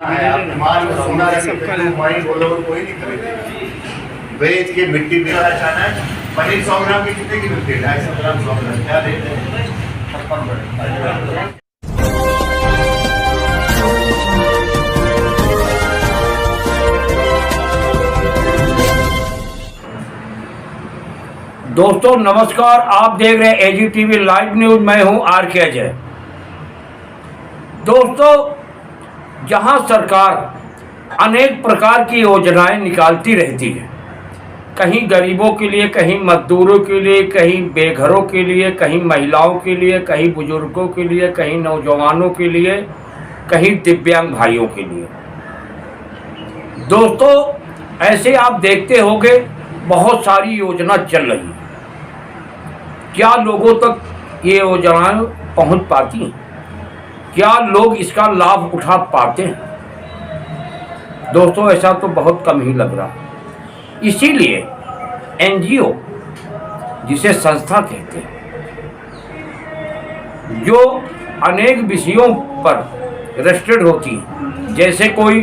सोना कोई नहीं खरीदे, बेच के मिट्टी में जाना है। पनीर 100 ग्राम की कितने की मिलती है? 250 ग्राम 100 ग्राम क्या देते हैं? 56। दोस्तों नमस्कार, आप देख रहे हैं एजीटीवी लाइव न्यूज। मैं हूं आर के अजय। दोस्तों, जहां सरकार अनेक प्रकार की योजनाएं निकालती रहती है, कहीं गरीबों के लिए, कहीं मजदूरों के लिए, कहीं बेघरों के लिए, कहीं महिलाओं के लिए, कहीं बुजुर्गों के लिए, कहीं नौजवानों के लिए, कहीं दिव्यांग भाइयों के लिए। दोस्तों, ऐसे आप देखते होंगे बहुत सारी योजना चल रही है। क्या लोगों तक ये योजनाएं पहुंच पाती हैं? क्या लोग इसका लाभ उठा पाते हैं? दोस्तों, ऐसा तो बहुत कम ही लग रहा है। इसीलिए एनजीओ, जिसे संस्था कहते हैं, जो अनेक विषयों पर रजिस्टर्ड होती है, जैसे कोई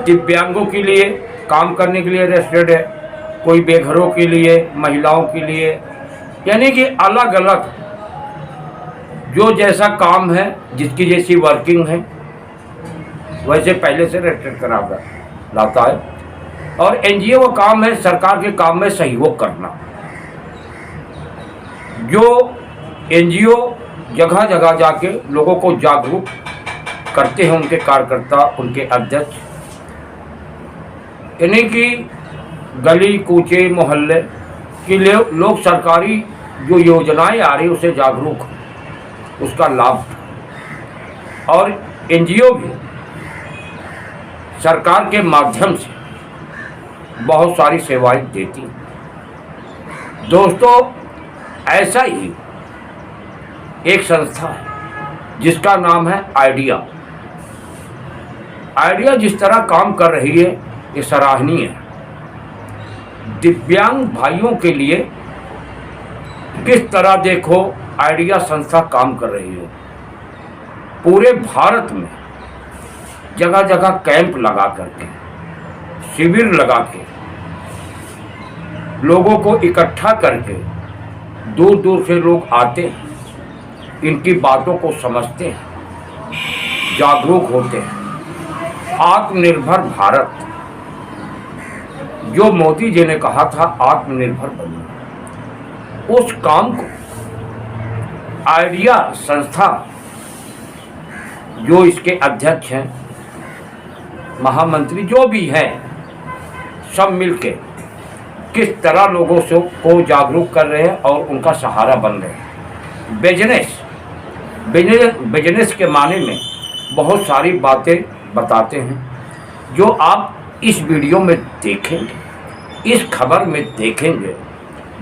दिव्यांगों के लिए काम करने के लिए रजिस्टर्ड है, कोई बेघरों के लिए, महिलाओं के लिए, यानी कि अलग अलग जो जैसा काम है, जिसकी जैसी वर्किंग है, वैसे पहले से रजिस्टर करा लाता है। और एनजीओ का काम है सरकार के काम में सहयोग करना। जो एनजीओ जगह जगह जाके लोगों को जागरूक करते हैं, उनके कार्यकर्ता, उनके अध्यक्ष, यानी कि गली कूचे मोहल्ले के लिए लोग सरकारी जो योजनाएं आ रही उसे जागरूक, उसका लाभ। और एनजीओ भी सरकार के माध्यम से बहुत सारी सेवाएं देती हैं। दोस्तों, ऐसा ही एक संस्था है जिसका नाम है आइडिया। आइडिया जिस तरह काम कर रही है ये सराहनीय है। दिव्यांग भाइयों के लिए किस तरह देखो आइडिया संस्था काम कर रही है। पूरे भारत में जगह जगह कैंप लगा करके, शिविर लगा के, लोगों को इकट्ठा करके, दूर दूर से लोग आते हैं, इनकी बातों को समझते हैं, जागरूक होते हैं। आत्मनिर्भर भारत, जो मोदी जी ने कहा था आत्मनिर्भर बनिए, उस काम को आइडिया संस्था, जो इसके अध्यक्ष हैं, महामंत्री जो भी हैं, सब मिलके किस तरह लोगों से को जागरूक कर रहे हैं और उनका सहारा बन रहे हैं। बिजनेस के माने में बहुत सारी बातें बताते हैं, जो आप इस वीडियो में देखेंगे, इस खबर में देखेंगे।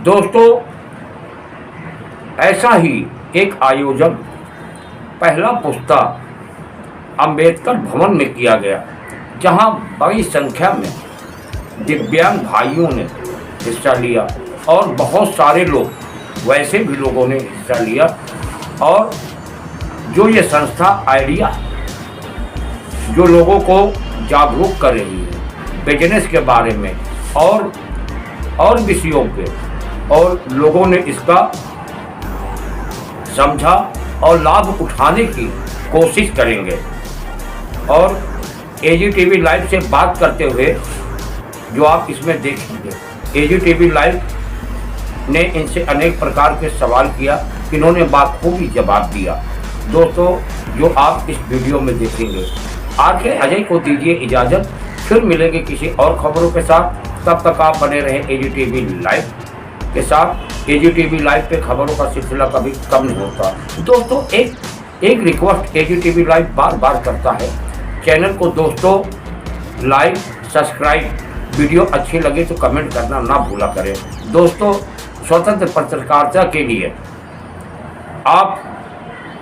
दोस्तों, ऐसा ही एक आयोजन पहला पुस्ता अंबेडकर भवन में किया गया, जहां बड़ी संख्या में दिव्यांग भाइयों ने हिस्सा लिया और बहुत सारे लोग, वैसे भी लोगों ने हिस्सा लिया। और जो ये संस्था आइडिया, जो लोगों को जागरूक कर रही है बिजनेस के बारे में और विषयों पे, और लोगों ने इसका समझा और लाभ उठाने की कोशिश करेंगे। और एजीटीवी लाइव से बात करते हुए जो आप इसमें देखेंगे, एजीटीवी लाइव ने इनसे अनेक प्रकार के सवाल किया, इन्होंने बाखूबी जवाब दिया। दोस्तों, जो आप इस वीडियो में देखेंगे। आर के अजय को दीजिए इजाज़त, फिर मिलेंगे किसी और खबरों के साथ। तब तक आप बने रहें एजीटीवी लाइव के साथ। एजीटीवी लाइव पे खबरों का सिलसिला कभी कम नहीं होता। दोस्तों, एक रिक्वेस्ट एजीटीवी लाइव बार बार करता है, चैनल को दोस्तों लाइक, सब्सक्राइब, वीडियो अच्छी लगे तो कमेंट करना ना भूला करें। दोस्तों, स्वतंत्र पत्रकारिता के लिए आप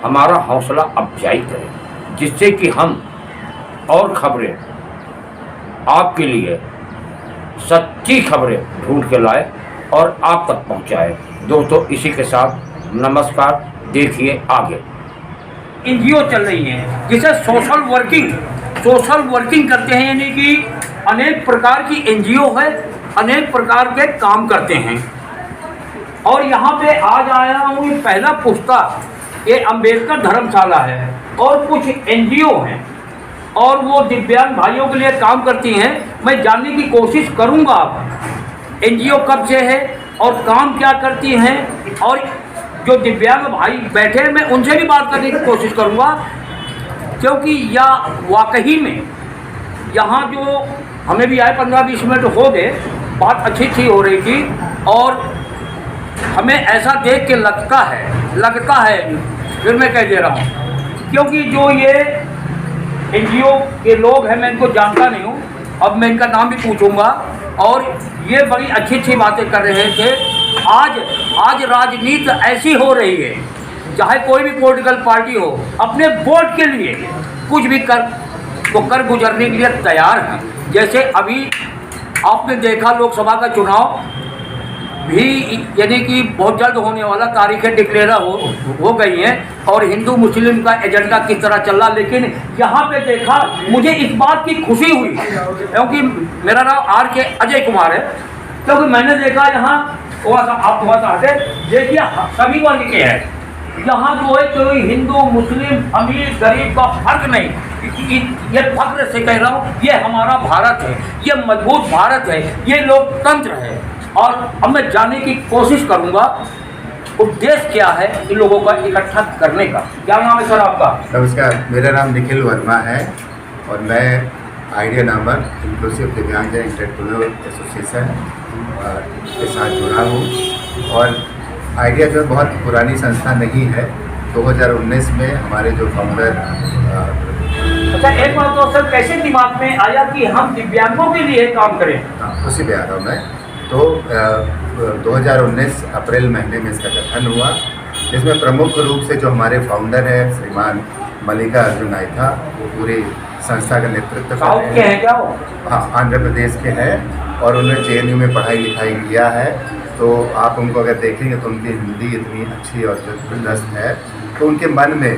हमारा हौसला अफजाई करें, जिससे कि हम और खबरें आपके लिए, सच्ची खबरें ढूंढ के लाए और आप तक पहुंचाए। दोस्तों, इसी के साथ नमस्कार। देखिए आगे एनजीओ चल रही है जिसे सोशल वर्किंग सोशल वर्किंग करते हैं, यानी कि अनेक प्रकार की एनजीओ है, अनेक प्रकार के काम करते हैं। और यहाँ पे आज आया हूँ, ये पहला पुस्ता ये अंबेडकर धर्मशाला है और कुछ एनजीओ हैं और वो दिव्यांग भाइयों के लिए काम करती हैं। मैं जानने की कोशिश करूँगा एनजीओ कब से है और काम क्या करती हैं, और जो दिव्यांग भाई बैठे हैं मैं उनसे भी बात करने की कोशिश करूँगा, क्योंकि यह वाकई में यहाँ जो हमें भी आए 15-20 मिनट हो गए, बात अच्छी हो रही थी और हमें ऐसा देख के लगता है फिर मैं कह दे रहा हूँ, क्योंकि जो ये एनजीओ के लोग हैं मैं इनको जानता नहीं हूँ, अब मैं इनका नाम भी पूछूंगा, और ये बड़ी अच्छी बातें कर रहे थे। आज राजनीति ऐसी हो रही है, चाहे कोई भी पॉलिटिकल पार्टी हो, अपने वोट के लिए कुछ भी कर गुजरने के लिए तैयार हैं। जैसे अभी आपने देखा लोकसभा का चुनाव भी यानी कि बहुत जल्द होने वाला, तारीखें डिक्लेयर हो गई हैं और हिंदू मुस्लिम का एजेंडा किस तरह चल रहा। लेकिन यहाँ पे देखा, मुझे इस बात की खुशी हुई क्योंकि मेरा नाम RK अजय कुमार है, क्योंकि मैंने देखा यहाँ थोड़ा सा हटे, देखिए सभी वर्ग के हैं यहाँ, जो है कोई हिंदू मुस्लिम अमीर गरीब का फर्क नहीं। ये फख्र से कह रहा हूँ, ये हमारा भारत है, ये मजबूत भारत है, ये लोकतंत्र है। और अब मैं जानने की कोशिश करूंगा उद्देश्य क्या है इन लोगों का इकट्ठा करने का। क्या नाम है सर आपका? नमस्कार, मेरा नाम निखिल वर्मा है और मैं आइडिया नामक इंक्लूसिव दिव्यांग एंटरप्रेन्योर एसोसिएशन के साथ जुड़ा हूँ। और आइडिया जो बहुत पुरानी संस्था नहीं है, 2019 में हमारे जो फाउंडर अच्छा, एक बात तो सर कैसे दिमाग में आया कि हम दिव्यांगों के लिए काम करें? उसी पे आ रहा हूँ मैं। तो 2019 अप्रैल महीने में इसका गठन हुआ, जिसमें प्रमुख रूप से जो हमारे फाउंडर हैं श्रीमान मल्लिकार्जुन नाइका, वो पूरी संस्था का नेतृत्व कर रहे हैं। क्या वो? हाँ, आंध्र प्रदेश के हैं और उन्होंने JNU में पढ़ाई लिखाई किया है। तो आप उनको अगर देखेंगे तो उनकी हिंदी इतनी अच्छी और जबरदस्त है। तो उनके मन में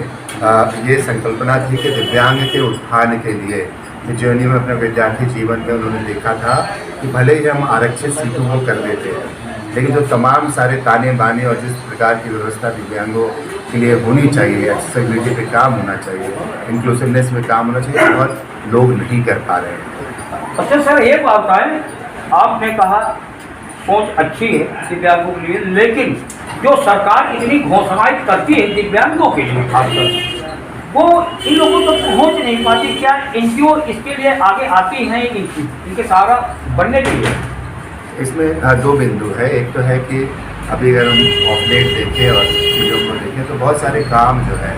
ये संकल्पना थी कि दिव्यांग के उत्थान के लिए JNU में अपने विद्यार्थी जीवन में उन्होंने देखा था कि भले ही हम आरक्षित सीटों को कर देते हैं, लेकिन जो तमाम सारे ताने बाने और जिस प्रकार की व्यवस्था दिव्यांगों के लिए होनी चाहिए, एक्सेसिबिलिटी पे काम होना चाहिए, इंक्लूसिवनेस में काम होना चाहिए, बहुत लोग नहीं कर पा रहे हैं। अच्छा सर, एक बात है, आपने कहा सोच अच्छी है दिव्यांगों के लिए, लेकिन जो सरकार इतनी घोषणाएं करती है दिव्यांगों के लिए खासकर, वो इन लोगों तक तो पहुँच नहीं पाती। क्या NGO इसके लिए आगे आती हैं इनके सहारा बनने के लिए? इसमें दो बिंदु है। एक तो है कि अभी अगर हम ऑपरेट देखें और चीज़ों को देखें तो बहुत सारे काम जो है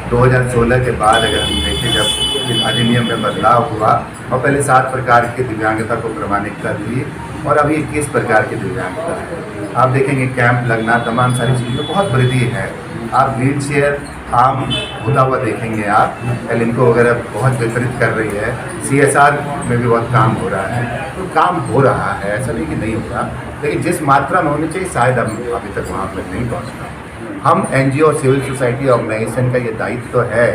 2016 के बाद अगर हम देखें, जब अधिनियम में बदलाव हुआ और पहले 7 प्रकार की दिव्यांगता को प्रमाणिकता दी और अभी 21 प्रकार की दिव्यांगता है। आप देखेंगे कैंप लगना, तमाम सारी चीज़ों में बहुत वृद्धि है। आप व्हील चेयर आम होता हुआ देखेंगे, आप इनको वगैरह बहुत वितरित कर रही है। CSR में भी बहुत काम हो रहा है, तो काम हो रहा है, ऐसा नहीं कि नहीं हो रहा, लेकिन जिस मात्रा में होनी चाहिए शायद हम अभी तक वहाँ पर नहीं पहुँचना। हम NGO और सिविल सोसाइटी ऑर्गेनाइजेशन का ये दायित्व तो है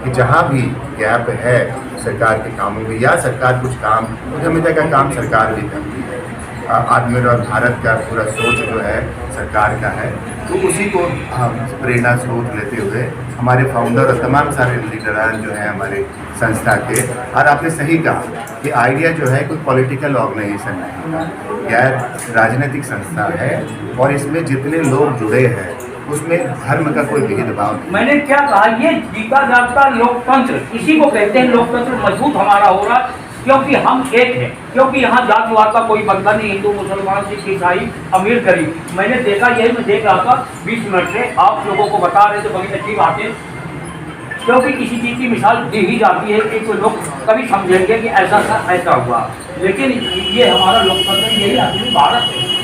कि जहाँ भी गैप है सरकार के कामों में, या सरकार कुछ काम, उद्यमिता का काम सरकार भी करती है, आत्मनिर्भर भारत का पूरा सोच जो है सरकार का है, तो उसी को हम प्रेरणा स्रोत लेते हुए हमारे फाउंडर और तमाम सारे लीडरान जो हैं हमारे संस्था के। और आपने सही कहा कि आइडिया जो है कोई पॉलिटिकल ऑर्गेनाइजेशन नहीं, गैर राजनीतिक संस्था है और इसमें जितने लोग जुड़े हैं उसमें धर्म का कोई भेदभाव नहीं। मैंने क्या कहा, ये जीता जागता लोकतंत्र, इसी को कहते हैं लोकतंत्र मजबूत हमारा हो रहा, क्योंकि हम एक हैं, क्योंकि यहाँ जातिवाद का कोई बंधन नहीं, हिंदू मुसलमान सिख ईसाई अमीर गरीब। मैंने देखा, यही मैं देख रहा था 20 मिनट से, आप लोगों को बता रहे थे, बड़ी अच्छी बात है, क्योंकि किसी चीज़ की मिसाल दी ही जाती है कि कोई लोग कभी समझेंगे कि ऐसा था ऐसा हुआ, लेकिन ये हमारा लोकतंत्र, यही आखिरी भारत है।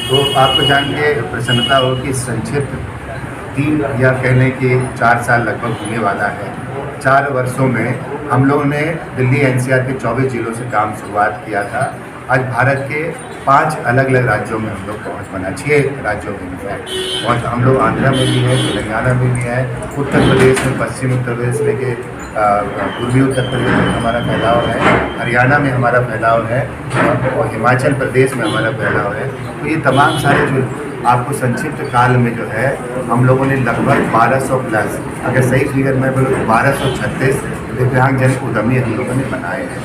तो आपको जान के प्रसन्नता हो कि संक्षिप्त 3 या कहने के 4 साल लगभग होने वाला है। 4 वर्षों में हम लोगों ने दिल्ली NCR के 24 जिलों से काम शुरुआत किया था। आज भारत के 5 अलग अलग राज्यों में हम लोग पहुँच बना, 6 राज्यों में पहुँच हम लोग आंध्रा में भी है, तेलंगाना में भी है, उत्तर प्रदेश में, पश्चिम उत्तर प्रदेश लेके पूर्वी उत्तर प्रदेश में हमारा फैलाव है, हरियाणा में हमारा फैलाव है और हिमाचल प्रदेश में हमारा फैलाव है। तो ये तमाम सारे जो आपको संक्षिप्त काल में जो है हम लोगों ने लगभग 1200 प्लस, अगर सही फिगर मैं बोलूँ 1236 दिव्यांगजन उद्यमी हम लोगों ने बनाए हैं।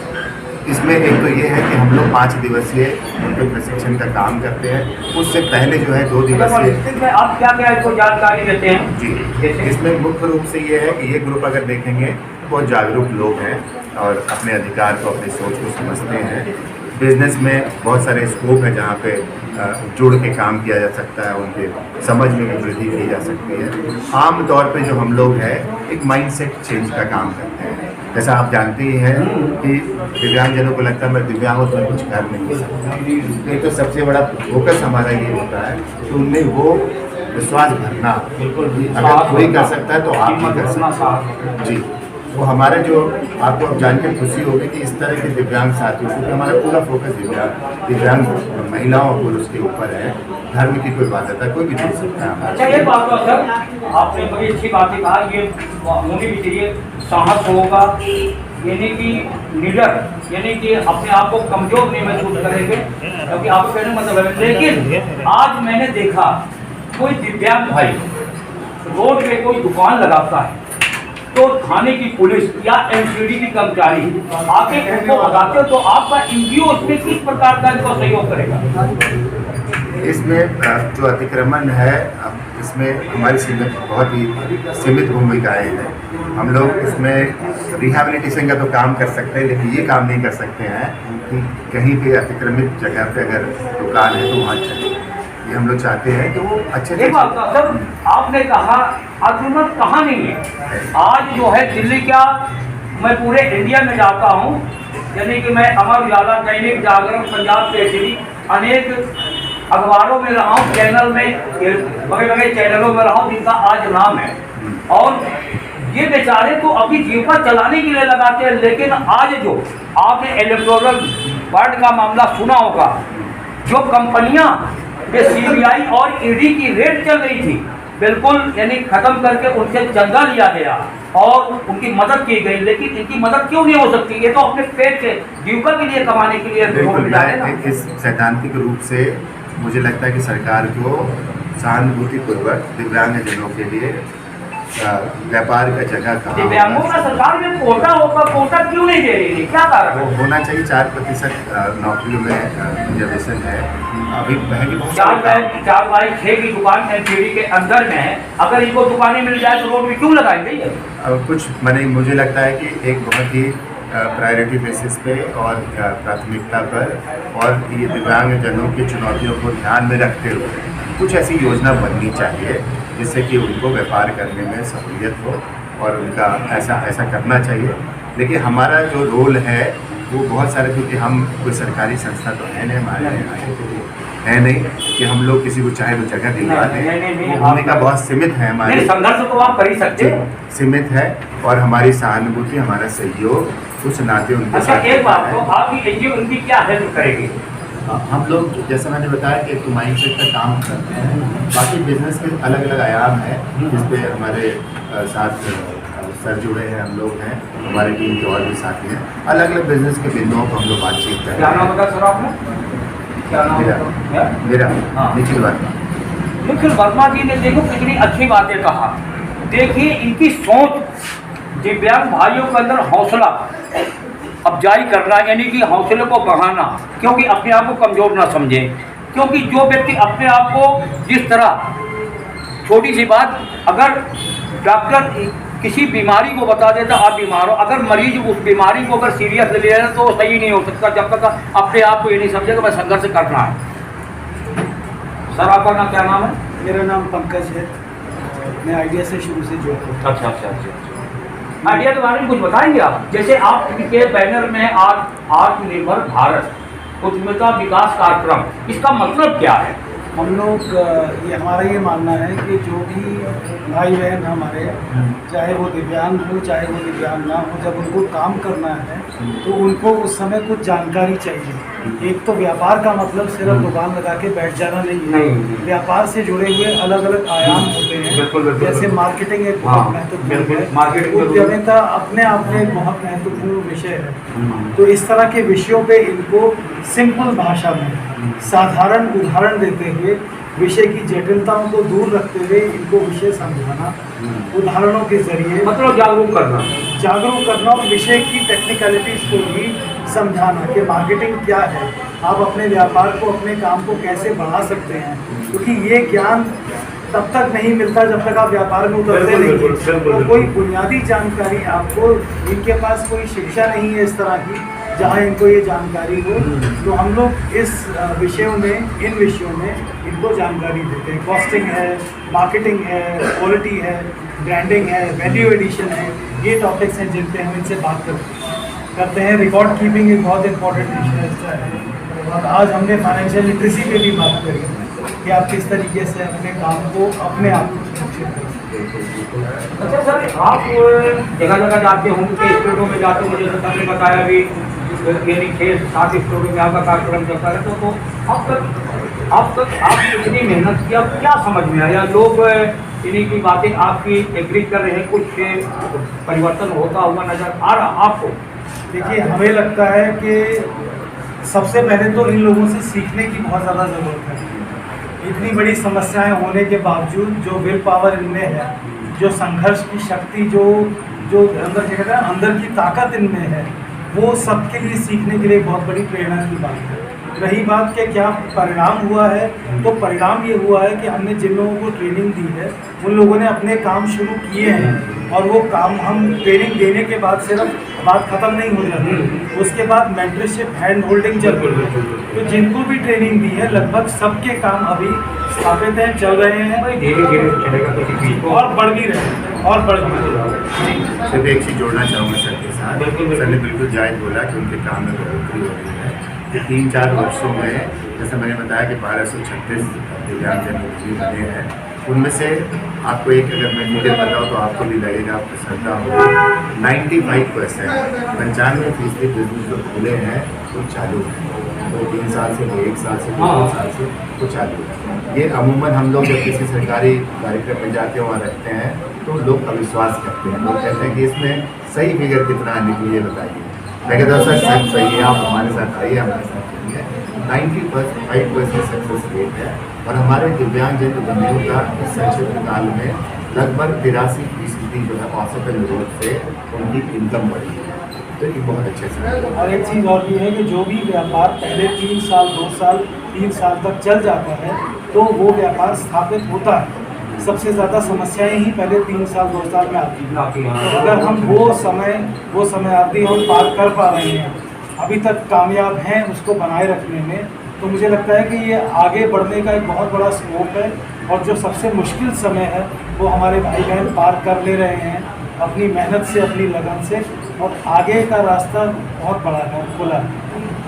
इसमें एक तो ये है कि हम लोग 5 दिवसीय उनके प्रशिक्षण का काम करते हैं। उससे पहले जो है 2 दिवसीय आप क्या क्या इसको जानकारी देते हैं? जी, इसमें मुख्य रूप से ये है कि ये ग्रुप अगर देखेंगे बहुत जागरूक लोग हैं और अपने अधिकार को, अपनी सोच को समझते हैं। बिजनेस में बहुत सारे स्कोप है जहाँ पे जुड़ के काम किया जा सकता है, उनके समझ में भी वृद्धि की जा सकती है। आम तौर पे जो हम लोग हैं एक माइंडसेट चेंज का काम करते हैं। जैसा आप जानते ही हैं कि दिव्यांगजनों को लगता है मैं दिव्यांग हूँ तो मैं कुछ कर नहीं सकता। एक तो सबसे बड़ा फोकस हमारा ये होता है कि उनमें वो विश्वास भरना, अगर कोई कर सकता है तो आप भी कर सकते हैं। जी, वो हमारे जो आपको अब जान के खुशी होगी कि इस तरह के दिव्यांग साथियों को, हमारा पूरा फोकस दिव्यांग महिलाओं और पुरुष के ऊपर है। धर्म की कोई बात है, कोई भी जुड़ सकता है। अच्छा, ये बात सर आपने बड़ी अच्छी बात कहा, ये होनी भी चाहिए, साहस होगा, यानी कि लीडर, यानी कि अपने आप को कमजोर नहीं महसूस करेंगे, क्योंकि आपको कहने का मतलब है। लेकिन आज मैंने देखा कोई दिव्यांग भाई रोड पे कोई दुकान लगाता है तो थाने की पुलिस या एमसीडी की कर्मचारी आके उनको बताते हो, तो आपका एनजीओ उसमें किस प्रकार का इनको सहयोग करेगा? इसमें जो अतिक्रमण है, इसमें हमारी बहुत ही सीमित भूमिकाएं हैं। हम लोग इसमें रिहैबिलिटेशन का तो काम कर सकते हैं, लेकिन ये काम नहीं कर सकते हैं कि कहीं पे अतिक्रमित जगह पे अगर दुकान है तो वहाँ चले। ये हम लोग चाहते हैं कि वो अच्छे से। सर आपने कहा अतिक्रमण कहाँ नहीं है, आज जो है दिल्ली क्या, मैं पूरे इंडिया में जाता हूँ, यानी कि मैं अमर उजाला, दैनिक जागरण, पंजाब केसरी, अनेक अखबारों में रहा हूँ, चैनल में, बड़े चैनलों में रहा हूँ जिनका आज नाम है, और ये बेचारे तो अपनी जीविका चलाने के लिए लगाते हैं। लेकिन आज जो आपने इलेक्टोरल बॉन्ड का मामला सुना होगा, जो कंपनियां ये सीबीआई और ईडी की रेड चल रही थी, बिल्कुल यानी खत्म करके उनसे चंदा लिया गया और उनकी मदद की गई। लेकिन इनकी मदद क्यों नहीं हो सकती? ये तो अपने पेट के जीविका के लिए, कमाने के लिए। इस सैद्धांतिक रूप से मुझे लगता है कि सरकार को सहानुभूतिपूर्वक दिव्यांगजनों के लिए व्यापार का जगह कहाँ दिव्यांगों का सरकार में कोटा होगा, कोटा क्यों नहीं दे रही है, क्या कारण है? होना चाहिए। 4% नौकरियों में रिजर्वेशन है। अभी पहले 4/6 की दुकान एमसीडी के अंदर में है, अगर इनको दुकानें मिल जाए तो रोड में क्यों लगाएंगे ये? कुछ मैंने मुझे लगता है कि एक बहुत ही प्रायोरिटी बेसिस पे और प्राथमिकता पर और ये दिव्यांगजनों की चुनौतियों को ध्यान में रखते हुए कुछ ऐसी योजना बननी चाहिए जिससे कि उनको व्यापार करने में सहूलियत हो और उनका ऐसा करना चाहिए। लेकिन हमारा जो रोल है वो बहुत सारे, क्योंकि हम कोई सरकारी संस्था तो है नहीं, हमारे है नहीं कि हम लोग किसी को चाहे तो जगह दिलवा दें। वो भूमिका बहुत सीमित है हमारी, संघर्ष तो आप कर ही सकते, सीमित है, और हमारी सहानुभूति, हमारा सहयोग उस नाते उनके साथ। एक बात तो आपकी एनजीओ उनकी क्या हेल्प करेगी? हम लोग जैसा मैंने बताया कि एक माइंडसेट का काम करते हैं, बाकी बिजनेस के अलग अलग आयाम हैं जिस पे हमारे साथ सर जुड़े हैं, हम लोग हैं, हमारी टीम के और भी साथी हैं। अलग अलग बिजनेस के बिंदुओं पर हम लोग बातचीत कर रहे हैं। क्या नाम बताया सर आपने? क्या नाम? मेरा हाँ। निखिल वर्मा। निखिल वर्मा जी ने देखो कितनी अच्छी बातें कहा। देखिए इनकी सोच, दिव्यांग भाइयों के अंदर हौसला अफजाई करना, यानी कि हौसले को बढ़ाना, क्योंकि अपने आप को कमज़ोर ना समझें। क्योंकि जो व्यक्ति अपने आप को जिस तरह, छोटी सी बात, अगर डॉक्टर किसी बीमारी को बता देता आप बीमार हो, अगर मरीज उस बीमारी को अगर सीरियस ले लेना तो सही नहीं हो सकता जब तक अपने आप को ये नहीं समझेगा मैं संघर्ष करना है। सर आपका नाम क्या नाम है? मेरा नाम पंकज है, मैं आइडिया से शुरू से जुड़ा हूँ। अच्छा। आइडिया के बारे में कुछ बताएंगे आप? जैसे आपके बैनर में आत्मनिर्भर भारत उद्यमिता विकास कार्यक्रम, इसका मतलब क्या है? हम लोग ये हमारा ये मानना है कि जो भी भाई बहन हमारे, चाहे वो दिव्यांग हो चाहे वो दिव्यांग ना हो, जब उनको काम करना है तो उनको उस समय कुछ जानकारी चाहिए। एक तो व्यापार का मतलब सिर्फ दुकान लगा के बैठ जाना नहीं है। व्यापार से जुड़े हुए अलग अलग आयाम होते हैं, जैसे मार्केटिंग एक बहुत महत्वपूर्ण है, उद्यमिता अपने आप में एक बहुत महत्वपूर्ण विषय है। तो इस तरह के विषयों पे इनको सिंपल भाषा में साधारण उदाहरण देते हुए, विषय की जटिलताओं को दूर रखते हुए इनको विषय समझाना, उदाहरणों के जरिए मतलब जागरूक करना और विषय की टेक्निकलिटीज को भी समझाना कि मार्केटिंग क्या है, आप अपने व्यापार को, अपने काम को कैसे बढ़ा सकते हैं। क्योंकि ये ज्ञान तब तक नहीं मिलता जब तक आप व्यापार में उतरते नहीं हैं। तो कोई बुनियादी जानकारी आपको, इनके पास कोई शिक्षा नहीं है इस तरह की जहाँ इनको ये जानकारी हो, तो हम लोग इस विषयों में, इन विषयों में इनको जानकारी देते हैं। कॉस्टिंग है, मार्केटिंग है, क्वालिटी है, ब्रांडिंग है, वैल्यू एडिशन है, ये टॉपिक्स हैं जिन पे हम इनसे बात करते हैं। रिकॉर्ड कीपिंग एक बहुत इंपॉर्टेंट विषय है और आज हमने फाइनेंशियल लिटरेसी पे भी बात करी कि आप किस तरीके से अपने काम को, अपने आप को सुरक्षित करें। अच्छा सर, आप जगह जगह जाते होंगे, स्टूडियो में जाते होंगे, जैसे आपने बताया भी यानी 6-7 स्टूडियो में आपका कार्यक्रम चलता है। तो अब तक आपने इतनी मेहनत की, अब क्या समझ में आया? लोग इन्हीं की बातें आपकी एग्री कर रहे हैं, कुछ परिवर्तन होता हुआ नजर आ रहा आपको? देखिए, हमें लगता है कि सबसे पहले तो इन लोगों से सीखने की बहुत ज़्यादा ज़रूरत है। इतनी बड़ी समस्याएं होने के बावजूद जो विल पावर इनमें है, जो संघर्ष की शक्ति, जो अंदर क्या कहते हैं, अंदर की ताकत इनमें है, वो सबके लिए सीखने के लिए बहुत बड़ी प्रेरणा की बात है। रही बात के क्या परिणाम हुआ है, तो परिणाम ये हुआ है कि हमने जिन लोगों को ट्रेनिंग दी है उन लोगों ने अपने काम शुरू किए हैं और वो काम हम ट्रेनिंग देने के बाद सिर्फ बात ख़त्म नहीं हो जाती, उसके बाद मेंटरशिप, हैंड होल्डिंग चल रही है। तो जिनको भी ट्रेनिंग दी है लगभग सबके काम अभी स्थापित हैं, चल रहे हैं, धीरे-धीरे चलेगा और बढ़ भी रहे हैं और बढ़ भी रहे हैं। सिर्फ एक चीज़ जोड़ना चाहूँगा सर के साथ। सर ने बिल्कुल जायज़ बोला कि उनके काम में बढ़ोतरी हो रही है कि 3-4 वर्षों में, जैसे मैंने बताया कि 1236 दिव्यांगजन बने हैं, उनमें से आपको एक, अगर मैं डिटेल बताऊँ तो आपको भी लगेगा, आपको श्रद्धा होगी, 95%, 95% बिजनेस जो खुले हैं वो चालू हैं। वो 3 साल से, 1 साल से, 2 साल से वो चालू है। ये अमूमन हम लोग जब किसी सरकारी कार्यक्रम में जाके वहाँ रहते हैं तो लोग अविश्वास करते हैं। लोग कहते हैं कि इसमें सही फिगर कितना है, निकलिए बताइए। मैं कहता हूँ सर सही है, आप हमारे साथ आइए, हमारे साथ आइए। 95% सक्सेस रेट है और हमारे दिव्यांगजन बंधुओं का इस संक्षिप्त काल में लगभग 83% जो है औसतन ग्रोथ से उनकी इनकम बढ़ी है। तो ये बहुत अच्छे से। और एक चीज़ और भी है कि जो भी व्यापार पहले 3 साल, 2 साल, 3 साल तक चल जाता है तो वो व्यापार स्थापित होता है। सबसे ज़्यादा समस्याएं ही पहले 3 साल, 2 साल में आती हैं। तो अगर हम वो समय अवधि हम पार कर पा रहे हैं, अभी तक कामयाब हैं उसको बनाए रखने में, तो मुझे लगता है कि ये आगे बढ़ने का एक बहुत बड़ा स्कोप है। और जो सबसे मुश्किल समय है वो हमारे भाई बहन पार कर ले रहे हैं अपनी मेहनत से, अपनी लगन से, और आगे का रास्ता बहुत बड़ा है, खुला है।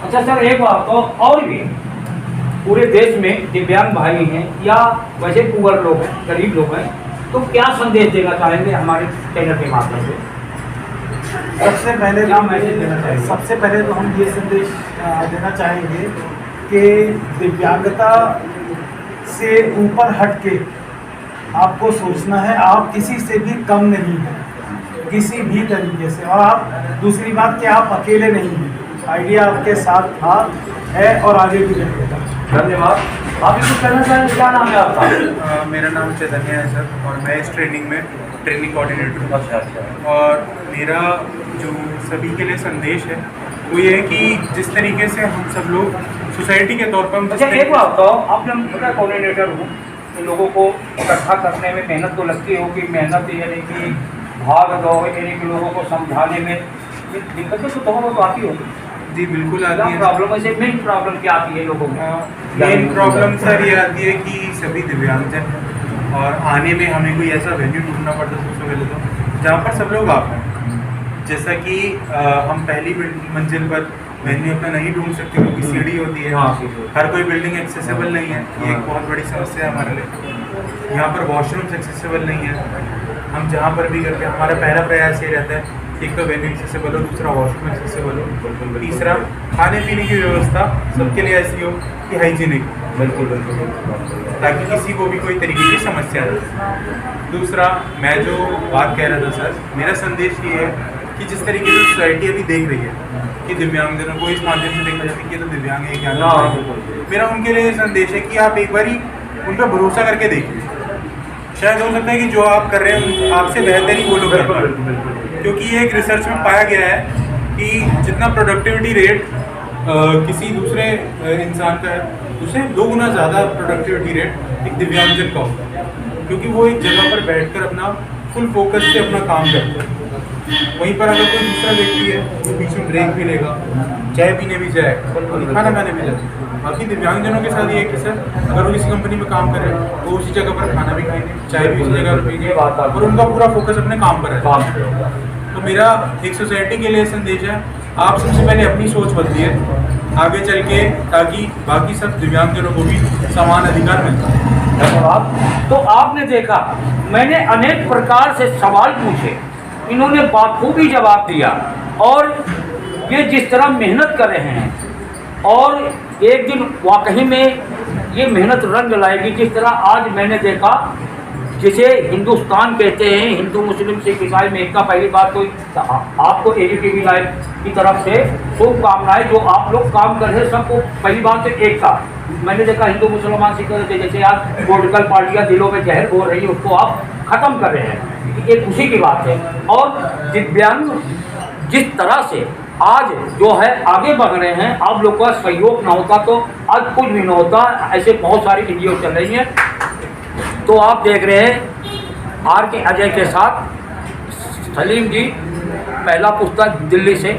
अच्छा सर, एक बात तो और भी, पूरे देश में दिव्यांग भाई हैं या वैसे पुअर लोग हैं, गरीब लोग हैं, तो क्या संदेश देना चाहेंगे हमारे चैनल के माध्यम से? सबसे पहले क्या मैसेज देना चाहेंगे? सबसे पहले तो हम ये संदेश देना चाहेंगे कि दिव्यांगता से ऊपर हट के आपको सोचना है, आप किसी से भी कम नहीं हैं, किसी भी तरीके से। और आप, दूसरी बात कि आप अकेले नहीं हैं, आइडिया आपके साथ था, है और आगे भी रहेगा। धन्यवाद। आप कुछ कहना चाहेंगे? क्या नाम है आपका? मेरा नाम चैतन्य है सर और मैं इस ट्रेनिंग कोऑर्डिनेटर हूँ। अच्छा। और मेरा जो सभी के लिए संदेश है वो ये है कि जिस तरीके से हम सब लोग सोसाइटी के तौर पर हम, अच्छा एक बात बताओ, आपने मैं कोऑर्डिनेटर हूँ, तो लोगों को इकट्ठा करने में मेहनत तो लगती होगी, मेहनत यानी कि भाग दौड़, यानी कि लोगों को समझाने में दिक्कतें तो बहुत आती होगी। जी बिल्कुल आती है। प्रॉब्लम ऐसे मेन प्रॉब्लम क्या आती है लोगों में? मेन प्रॉब्लम सर ये आती है कि सभी दिव्यांगजन और आने में हमें कोई ऐसा वेन्यू ढूंढना पड़ता है सबसे पहले तो, जहाँ पर सब लोग आ पाएँ। जैसा कि हम पहली मंजिल पर वेन्यू अपना नहीं ढूंढ सकते क्योंकि सीढ़ी होती है, हाँ, सीढ़ी। हर कोई बिल्डिंग एक्सेसिबल नहीं है, ये एक बहुत बड़ी समस्या है हमारे लिए। यहाँ पर वॉशरूम्स एक्सेसिबल नहीं है, हम जहाँ पर भी करते हैं हमारा पहला प्रयास ये रहता है एक तो वेन्यू एक्सेसिबल हो, दूसरा वॉशरूम एक्सेसिबल हो, तीसरा खाने पीने की व्यवस्था सबके लिए ऐसी हो कि हाइजीनिक, बिल्कुल बिल्कुल। ताकि किसी को भी कोई तरीके की समस्या न हो। दूसरा, मैं जो बात कह रहा था सर, मेरा संदेश ये है कि जिस तरीके से सोसाइटी अभी देख रही है कि दिव्यांगजनों को इस माध्यम से देखा जाता है कि ये तो दिव्यांग है, क्या हाँ, करते हैं। मेरा उनके लिए ये संदेश है कि आप एक बारी उन पर भरोसा करके देखिए, शायद हो सकता है कि जो आप कर रहे हैं आपसे बेहतर ही वो लोग कर पाएं। क्योंकि ये एक रिसर्च में पाया गया है कि जितना प्रोडक्टिविटी रेट किसी दूसरे इंसान का है उससे 2 गुना ज़्यादा प्रोडक्टिविटी रेट एक दिव्यांगजन का होता है, क्योंकि वो एक जगह पर बैठकर अपना फुल फोकस से अपना काम करते हैं। वहीं पर अगर कोई दूसरा व्यक्ति है तो बीच में ब्रेक भी लेगा, चाय पीने भी जाएगा और खाना खाने भी जाएगा। बाकी दिव्यांगजनों के साथ ये है कि सर अगर वो किसी कंपनी में काम कर रहे हैं तो उसी जगह पर खाना भी खाएंगे, चाय भी उसी जगह पर पिएंगे और उनका पूरा फोकस अपने काम पर है। तो मेरा एक सोसाइटी के लिए संदेश है, आप सबसे पहले अपनी सोच बदलिए आगे चल के, ताकि बाकी सब दिव्यांगजनों को भी समान अधिकार मिलता है। धन्यवाद। तो आपने देखा, मैंने अनेक प्रकार से सवाल पूछे, इन्होंने बाखूबी जवाब दिया और ये जिस तरह मेहनत कर रहे हैं और एक दिन वाकई में ये मेहनत रंग लाएगी। जिस तरह आज मैंने देखा, जिसे हिंदुस्तान कहते हैं, हिंदू मुस्लिम सिख ईसाई में एकता, पहली बात तो आपको AGTV लाइव की तरफ से शुभकामनाएं। जो आप लोग काम कर रहे हैं सबको पहली बात तो एकता, मैंने देखा हिंदू मुसलमान सिख जैसे आज पॉलिटिकल पार्टियां दिलों में जहर हो रही है उसको आप खत्म कर रहे हैं, ये खुशी की बात है। और दिव्यांग जिस तरह से आज जो है आगे बढ़ रहे हैं, आप लोगों का सहयोग ना होता तो आज कुछ भी ना होता। ऐसे बहुत सारी NGO चल रही हैं। तो आप देख रहे हैं RK अजय के साथ सलीम जी, पहला पुस्तक दिल्ली से।